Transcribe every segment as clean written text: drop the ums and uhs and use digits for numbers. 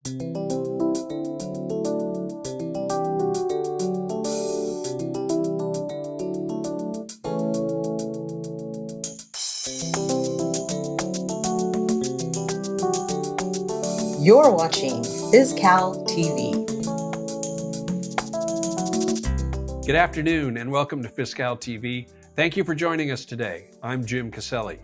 You're watching CalTv. Good afternoon and welcome to CalTv. Thank you for joining us today. I'm Jim Caselli.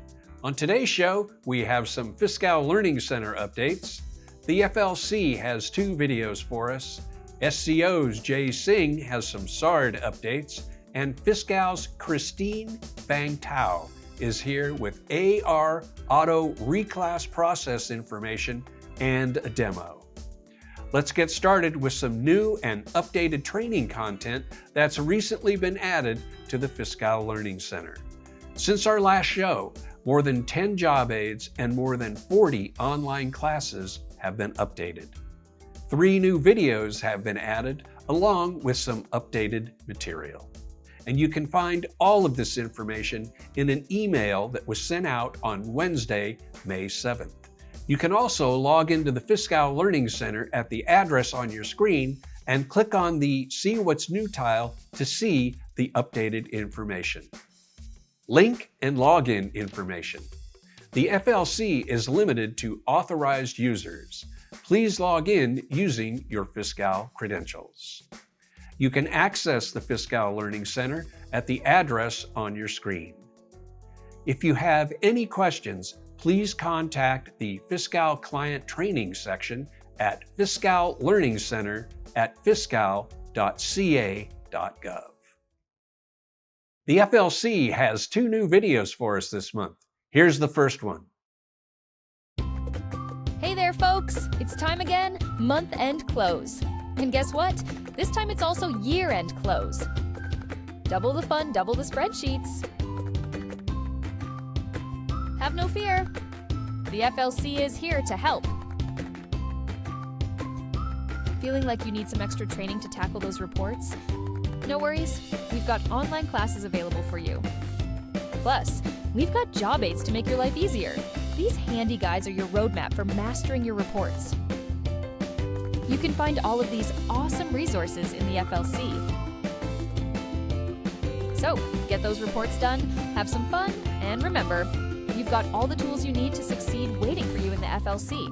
On today's show, we have some Fiscal Learning Center updates. The FLC has 2 videos for us. SCO's Singh has some SARD updates. And Fiscal's Kristine Vang-Thao is here with AR Auto Reclass Process information and a demo. Let's get started with some new and updated training content that's recently been added to the Fiscal Learning Center. Since our last show, more than 10 job aids and more than 40 online classes have been updated. 3 new videos have been added along with some updated material. And you can find all of this information in an email that was sent out on Wednesday, May 7th. You can also log into the Fiscal Learning Center at the address on your screen and click on the See What's New tile to see the updated information. Link and login information. The FLC is limited to authorized users. Please log in using your Fiscal credentials. You can access the Fiscal Learning Center at the address on your screen. If you have any questions, please contact the Fiscal Client Training section at fiscallearningcenter@fiscal.ca.gov. The FLC has 2 new videos for us this month. Here's the first one. Hey there, folks! It's time again, month-end close. And guess what? This time it's also year-end close. Double the fun, double the spreadsheets. Have no fear. The FLC is here to help. Feeling like you need some extra training to tackle those reports? No worries, we've got online classes available for you. Plus, we've got job aids to make your life easier. These handy guides are your roadmap for mastering your reports. You can find all of these awesome resources in the FLC. So, get those reports done, have some fun, and remember, you've got all the tools you need to succeed waiting for you in the FLC.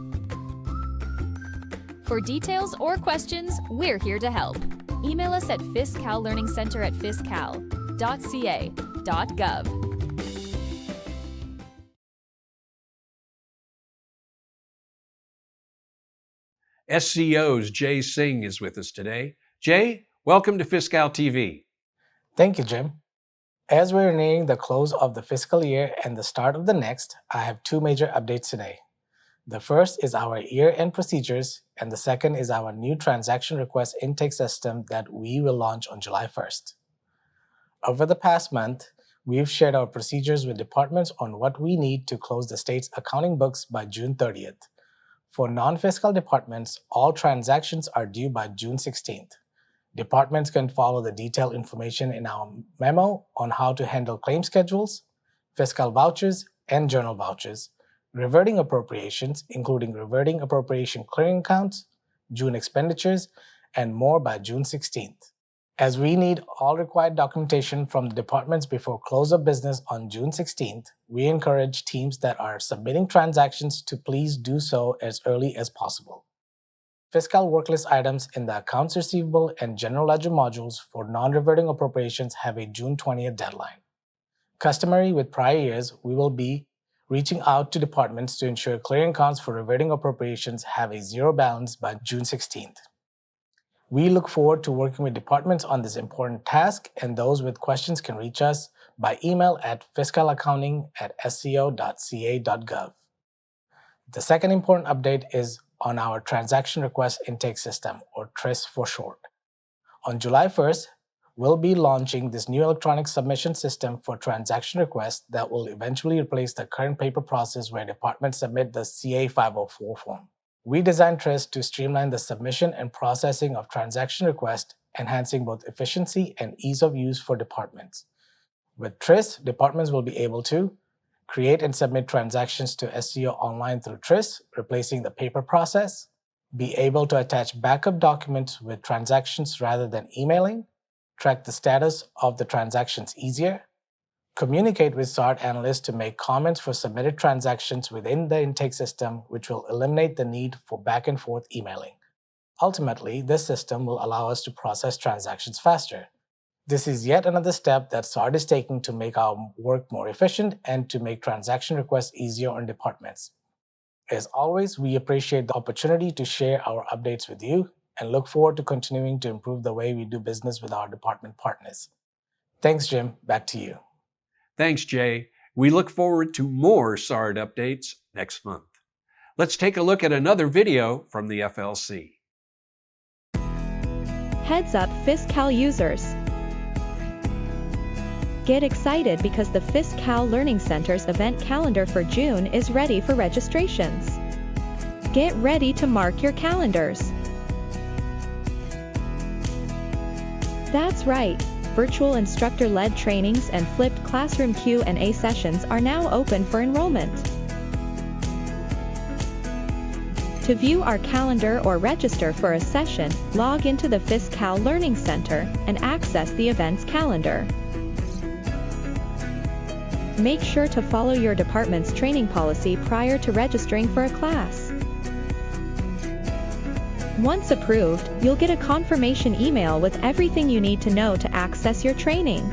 For details or questions, we're here to help. Email us at fiscallearningcenter@fiscal.ca.gov. SCO's Singh is with us today. Jay, welcome to CalTv. Thank you, Jim. As we're nearing the close of the fiscal year and the start of the next, I have 2 major updates today. The first is our year-end procedures, and the second is our new transaction request intake system that we will launch on July 1st. Over the past month, we've shared our procedures with departments on what we need to close the state's accounting books by June 30th. For non-fiscal departments, all transactions are due by June 16th. Departments can follow the detailed information in our memo on how to handle claim schedules, fiscal vouchers, and journal vouchers, reverting appropriations, including reverting appropriation clearing accounts, June expenditures, and more by June 16th. As we need all required documentation from the departments before close of business on June 16th, we encourage teams that are submitting transactions to please do so as early as possible. Fiscal worklist items in the Accounts Receivable and General Ledger modules for non-reverting appropriations have a June 20th deadline. Customary with prior years, we will be reaching out to departments to ensure clearing accounts for reverting appropriations have a 0 balance by June 16th. We look forward to working with departments on this important task, and those with questions can reach us by email at fiscalaccounting@sco.ca.gov. The second important update is on our Transaction Request Intake System, or TRIS for short. On July 1st, we'll be launching this new electronic submission system for transaction requests that will eventually replace the current paper process where departments submit the CA-504 form. We designed TRIS to streamline the submission and processing of transaction requests, enhancing both efficiency and ease of use for departments. With TRIS, departments will be able to create and submit transactions to SCO online through TRIS, replacing the paper process, be able to attach backup documents with transactions rather than emailing, track the status of the transactions easier, communicate with SARD analysts to make comments for submitted transactions within the intake system, which will eliminate the need for back and forth emailing. Ultimately, this system will allow us to process transactions faster. This is yet another step that SARD is taking to make our work more efficient and to make transaction requests easier on departments. As always, we appreciate the opportunity to share our updates with you and look forward to continuing to improve the way we do business with our department partners. Thanks, Jim. Back to you. Thanks, Jay. We look forward to more SARD updates next month. Let's take a look at another video from the FLC. Heads up, FisCal users! Get excited because the FisCal Learning Center's event calendar for June is ready for registrations. Get ready to mark your calendars. That's right, virtual instructor-led trainings and flipped classroom Q&A sessions are now open for enrollment. To view our calendar or register for a session, log into the FisCal Learning Center and access the event's calendar. Make sure to follow your department's training policy prior to registering for a class. Once approved, you'll get a confirmation email with everything you need to know to access your training.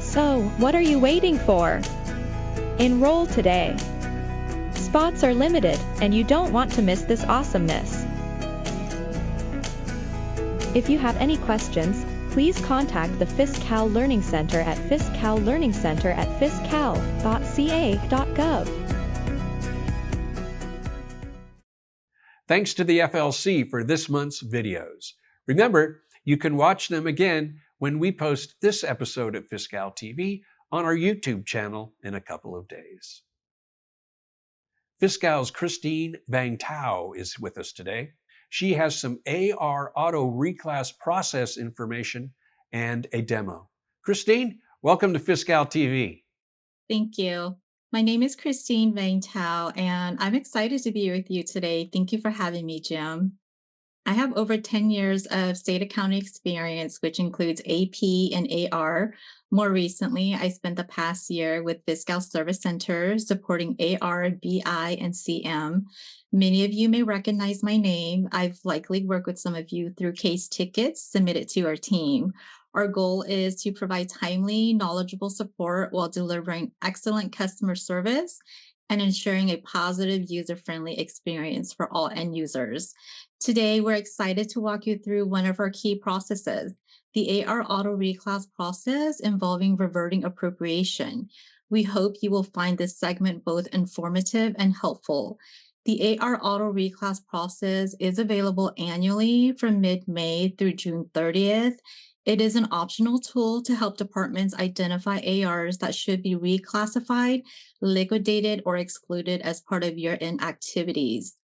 So, what are you waiting for? Enroll today. Spots are limited, and you don't want to miss this awesomeness. If you have any questions, please contact the FisCal Learning Center at fiscallearningcenter@fiscal.ca.gov. Thanks to the FLC for this month's videos. Remember, you can watch them again when we post this episode of Fiscal TV on our YouTube channel in a couple of days. Fiscal's Kristine Vang-Thao is with us today. She has some AR auto reclass process information and a demo. Kristine, welcome to Fiscal TV. Thank you. My name is Kristine Vang-Thao, and I'm excited to be with you today. Thank you for having me, Jim. I have over 10 years of state accounting experience, which includes AP and AR. More recently, I spent the past year with Fiscal Service Center supporting AR, BI, and CM. Many of you may recognize my name. I've likely worked with some of you through case tickets submitted to our team. Our goal is to provide timely, knowledgeable support while delivering excellent customer service and ensuring a positive, user-friendly experience for all end users. Today, we're excited to walk you through one of our key processes, the AR auto reclass process involving reverting appropriation. We hope you will find this segment both informative and helpful. The AR auto reclass process is available annually from mid-May through June 30th. It is an optional tool to help departments identify ARs that should be reclassified, liquidated, or excluded as part of year-end activities.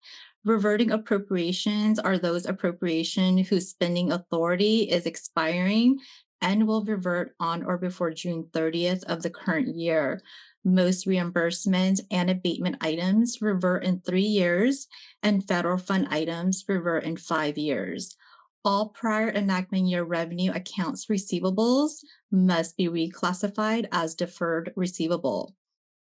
Reverting appropriations are those appropriations whose spending authority is expiring and will revert on or before June 30th of the current year. Most reimbursement and abatement items revert in 3 years, and federal fund items revert in 5 years. All prior enactment year revenue accounts receivables must be reclassified as deferred receivable.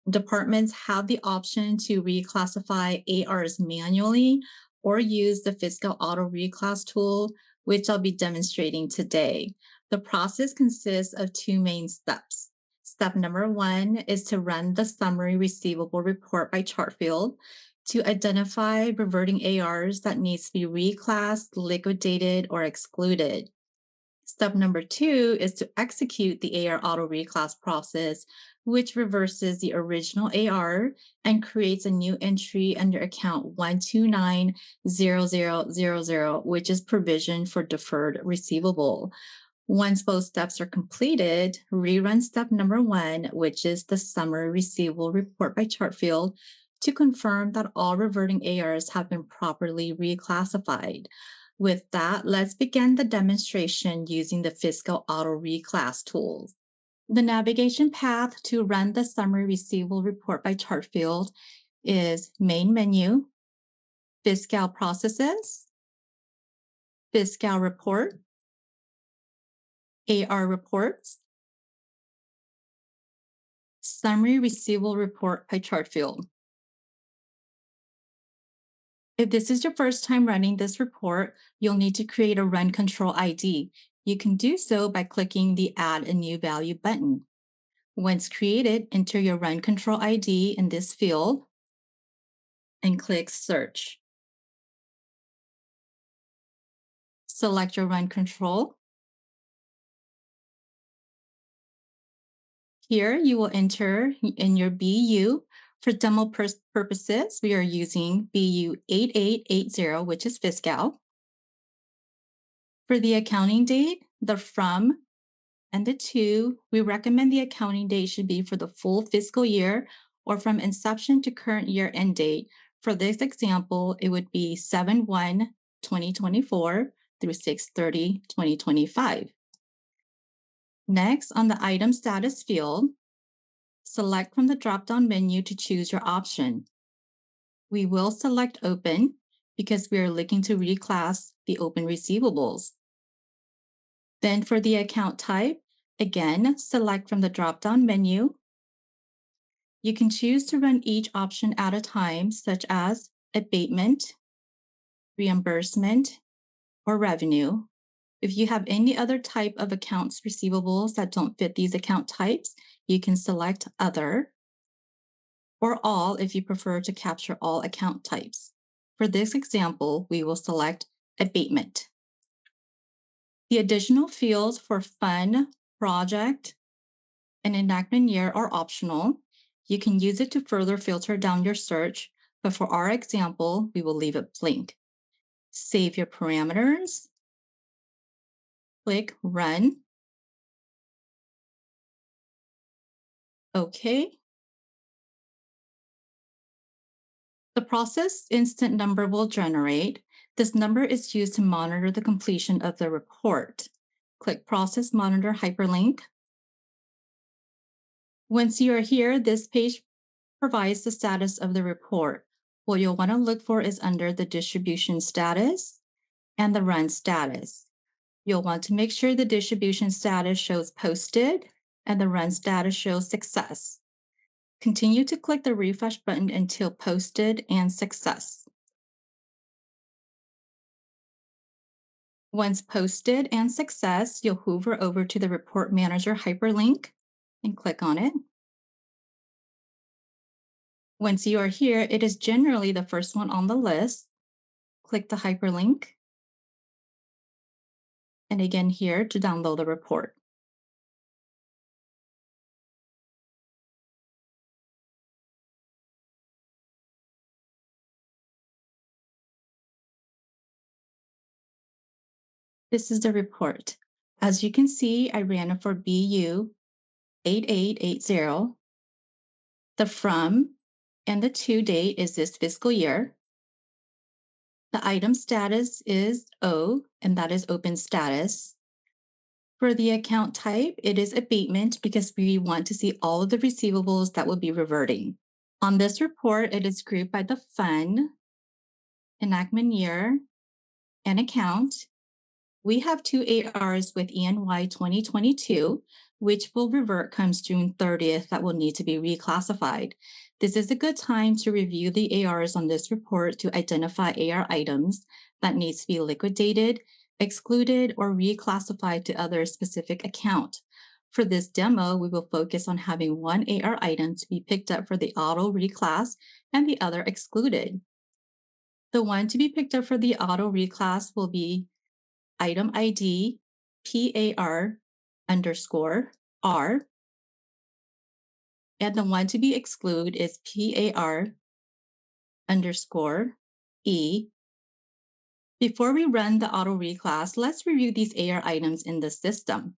Departments have the option to reclassify ARs manually or use the Fiscal Auto Reclass tool, which I'll be demonstrating today. The process consists of 2 main steps. Step number 1 is to run the summary receivable report by chart field to identify reverting ARs that needs to be reclassed, liquidated, or excluded. Step number 2 is to execute the AR auto reclass process, which reverses the original AR and creates a new entry under account 1290000, which is provision for deferred receivable. Once both steps are completed, rerun step number 1, which is the summary receivable report by chart field, to confirm that all reverting ARs have been properly reclassified. With that, let's begin the demonstration using the Fiscal Auto Reclass tools. The navigation path to run the summary receivable report by chart field is Main Menu, Fiscal Processes, Fiscal Report, AR Reports, Summary Receivable Report pie chart field. If this is your first time running this report, you'll need to create a Run Control ID. You can do so by clicking the Add a New Value button. Once created, enter your Run Control ID in this field and click Search. Select your Run Control. Here you will enter in your BU. For demo purposes, we are using BU 8880, which is Fiscal. For the accounting date, the from and the to, we recommend the accounting date should be for the full fiscal year or from inception to current year end date. For this example, it would be 7/1/2024 through 6/30/2025. Next, on the item status field, select from the drop-down menu to choose your option. We will select Open because we are looking to reclass the open receivables. Then for the account type, again, select from the drop-down menu. You can choose to run each option at a time, such as abatement, reimbursement, or revenue. If you have any other type of accounts receivables that don't fit these account types, you can select Other, or All if you prefer to capture all account types. For this example, we will select Abatement. The additional fields for Fund, Project, and Enactment Year are optional. You can use it to further filter down your search, but for our example, we will leave it blank. Save your parameters. Click Run. OK. The process instant number will generate. This number is used to monitor the completion of the report. Click Process Monitor Hyperlink. Once you are here, this page provides the status of the report. What you'll want to look for is under the distribution status and the run status. You'll want to make sure the distribution status shows posted and the run status shows success. Continue to click the refresh button until posted and success. Once posted and success, you'll hover over to the Report Manager hyperlink and click on it. Once you are here, it is generally the first one on the list. Click the hyperlink. And again here to download the report. This is the report. As you can see, I ran it for BU 8880. The from and the to date is this fiscal year. The item status is O, and that is open status. For the account type, it is abatement because we want to see all of the receivables that will be reverting. On this report, it is grouped by the fund, enactment year, and account. We have 2 ARs with ENY 2022, which will revert comes June 30th that will need to be reclassified. This is a good time to review the ARs on this report to identify AR items that needs to be liquidated, excluded, or reclassified to other specific account. For this demo, we will focus on having one AR item to be picked up for the auto reclass and the other excluded. The one to be picked up for the auto reclass will be item ID PAR_R, and the one to be excluded is PAR_E. Before we run the auto reclass, let's review these AR items in the system.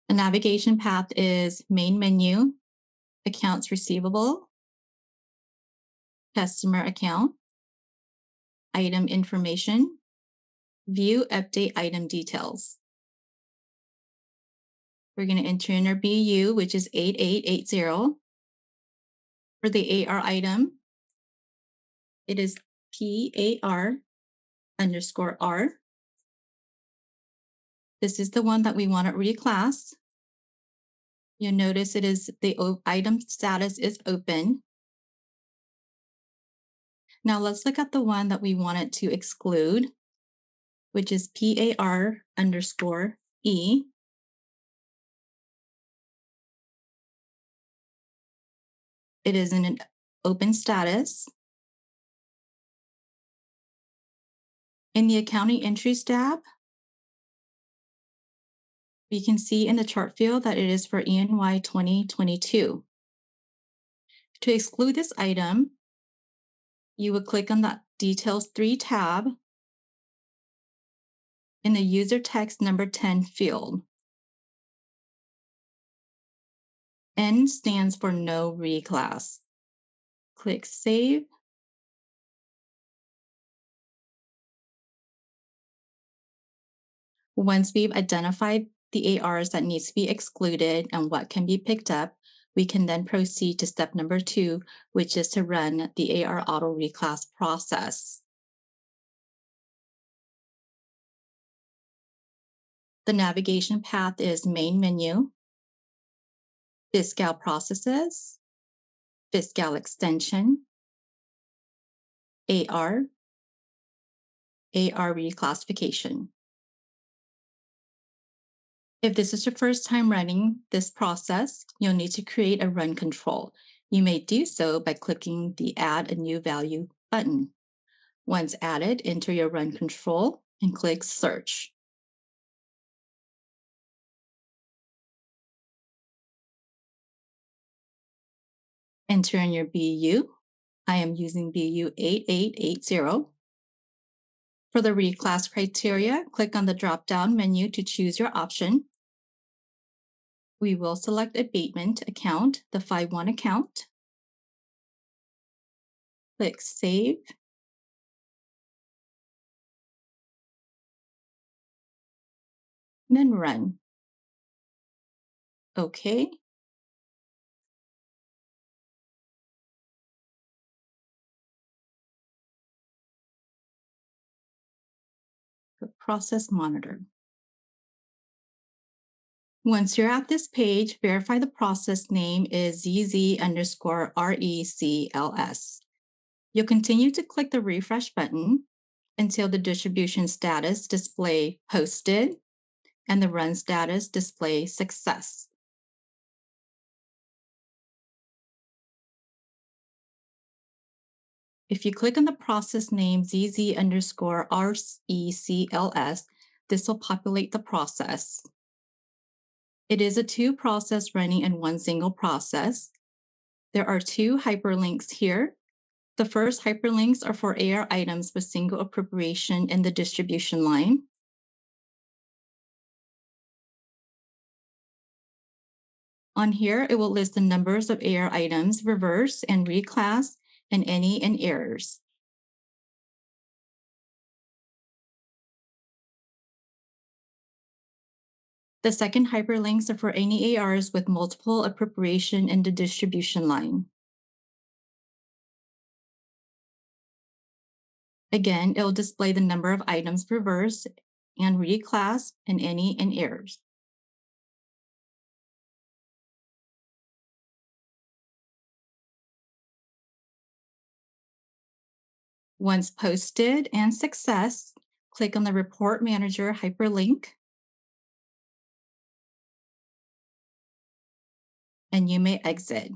The navigation path is Main Menu, Accounts Receivable, Customer Account, Item Information, View Update Item Details. We're going to enter in our BU, which is 8880. For the AR item, it is PAR_R. This is the one that we want to reclass. You'll notice it is the item status is open. Now let's look at the one that we wanted to exclude, which is PAR_E. It is in an open status. In the Accounting Entries tab, we can see in the chart field that it is for ENY 2022. To exclude this item, you would click on the Details 3 tab in the User Text number 10 field. N stands for No Reclass. Click Save. Once we've identified the ARs that needs to be excluded and what can be picked up, we can then proceed to step number 2, which is to run the AR auto reclass process. The navigation path is Main Menu, Fiscal Processes, Fiscal Extension, AR reclassification. If this is your first time running this process, you'll need to create a run control. You may do so by clicking the Add a New Value button. Once added, enter your run control and click Search. Enter in your BU. I am using BU 8880. For the reclass criteria, click on the drop-down menu to choose your option. We will select abatement account, the 5-1 account. Click Save. Then Run. OK. Process Monitor. Once you're at this page, verify the process name is ZZ_RECLS. You'll continue to click the refresh button until the distribution status display posted and the run status display success. If you click on the process name ZZ_RECLS, this will populate the process. It is a 2-process running in one single process. There are 2 hyperlinks here. The first hyperlinks are for AR items with single appropriation in the distribution line. On here, it will list the numbers of AR items, reverse and reclass, and any in errors. The second hyperlinks are for any ARs with multiple appropriation in the distribution line. Again, it will display the number of items reversed and reclass and any in errors. Once posted and success, click on the Report Manager hyperlink, and you may exit.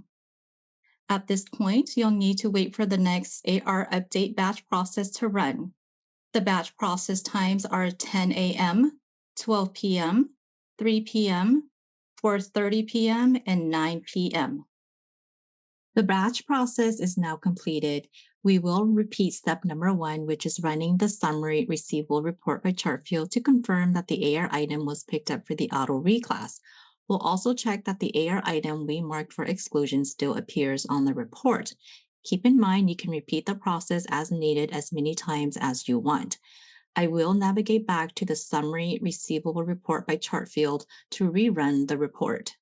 At this point, you'll need to wait for the next AR update batch process to run. The batch process times are 10 a.m., 12 p.m., 3 p.m., 4:30 p.m., and 9 p.m. The batch process is now completed. We will repeat step number 1, which is running the summary receivable report by chart field to confirm that the AR item was picked up for the auto reclass. We'll also check that the AR item we marked for exclusion still appears on the report. Keep in mind you can repeat the process as needed as many times as you want. I will navigate back to the summary receivable report by chart field to rerun the report.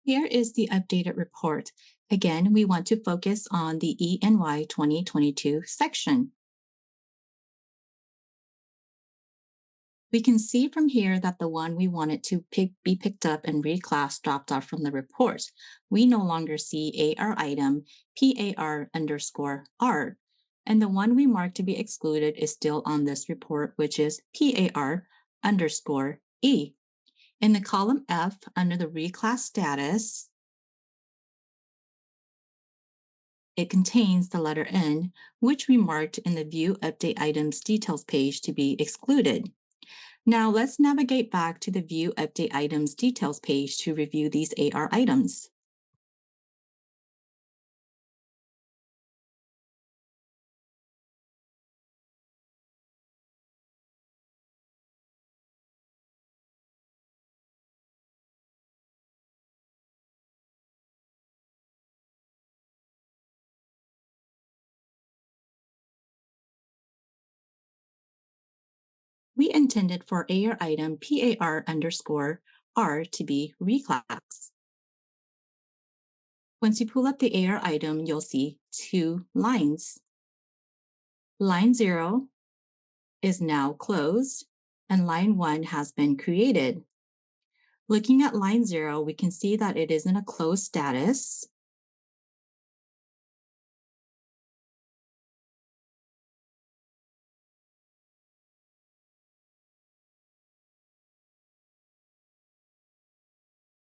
Here is the updated report. Again, we want to focus on the E&Y 2022 section. We can see from here that the one we wanted to be picked up and reclassed dropped off from the report. We no longer see AR item PAR_R, and the one we marked to be excluded is still on this report, which is PAR_E. In the column F, under the reclass status, it contains the letter N, which we marked in the View Update Items Details page to be excluded. Now let's navigate back to the View Update Items Details page to review these AR items. We intended for AR item PAR_R to be reclass. Once you pull up the AR item, you'll see two lines. Line 0 is now closed, and line 1 has been created. Looking at line 0, we can see that it is in a closed status.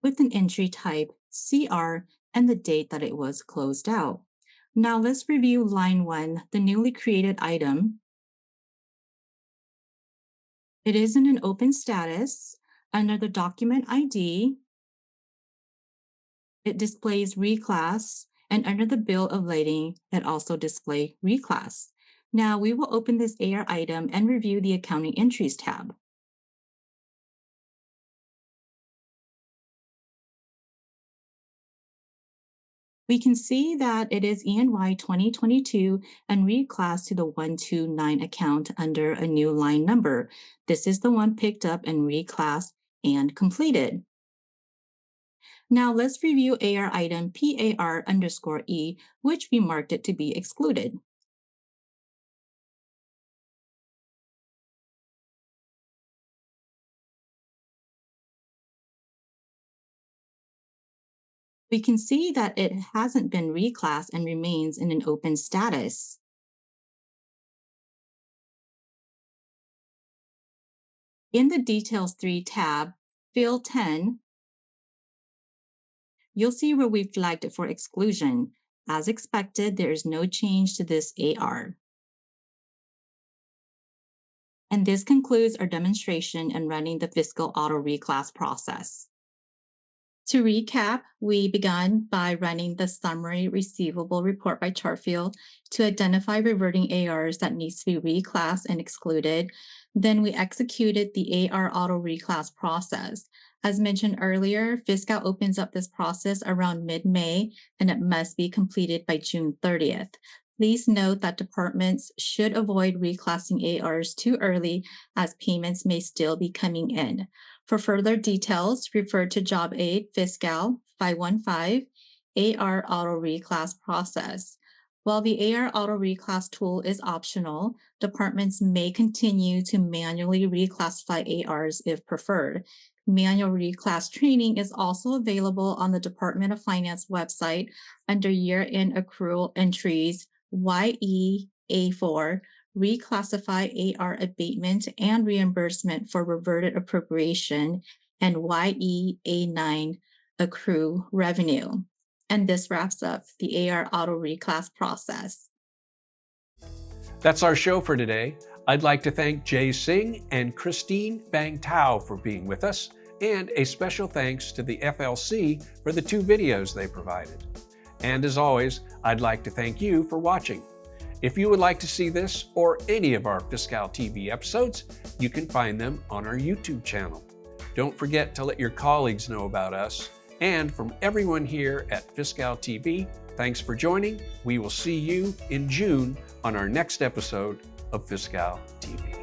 With an entry type CR and the date that it was closed out. Now let's review line 1, the newly created item. It is in an open status. Under the document ID, it displays reclass, and under the bill of lading, it also displays reclass. Now we will open this AR item and review the Accounting Entries tab. We can see that it is E&Y 2022 and reclassed to the 129 account under a new line number. This is the one picked up and reclassed and completed. Now let's review AR item PAR_E, which we marked it to be excluded. We can see that it hasn't been reclassed and remains in an open status. In the Details 3 tab, Field 10, you'll see where we flagged it for exclusion. As expected, there is no change to this AR. And this concludes our demonstration in running the fiscal auto reclass process. To recap, we began by running the summary receivable report by chart field to identify reverting ARs that needs to be reclassed and excluded. Then we executed the AR auto reclass process. As mentioned earlier, Fiscal opens up this process around mid-May, and it must be completed by June 30th. Please note that departments should avoid reclassing ARs too early, as payments may still be coming in. For further details, refer to Job Aid Fiscal 515 AR Auto Reclass Process. While the AR Auto Reclass tool is optional, departments may continue to manually reclassify ARs if preferred. Manual reclass training is also available on the Department of Finance website under Year-End Accrual Entries YEA4, Reclassify AR Abatement and Reimbursement for Reverted Appropriation, and YEA9, Accrue Revenue. And this wraps up the AR Auto Reclass process. That's our show for today. I'd like to thank Singh and Kristine Vang-Thao for being with us, and a special thanks to the FLC for the 2 videos they provided. And as always, I'd like to thank you for watching. If you would like to see this or any of our Fiscal TV episodes, you can find them on our YouTube channel. Don't forget to let your colleagues know about us. And from everyone here at Fiscal TV, thanks for joining. We will see you in June on our next episode of Fiscal TV.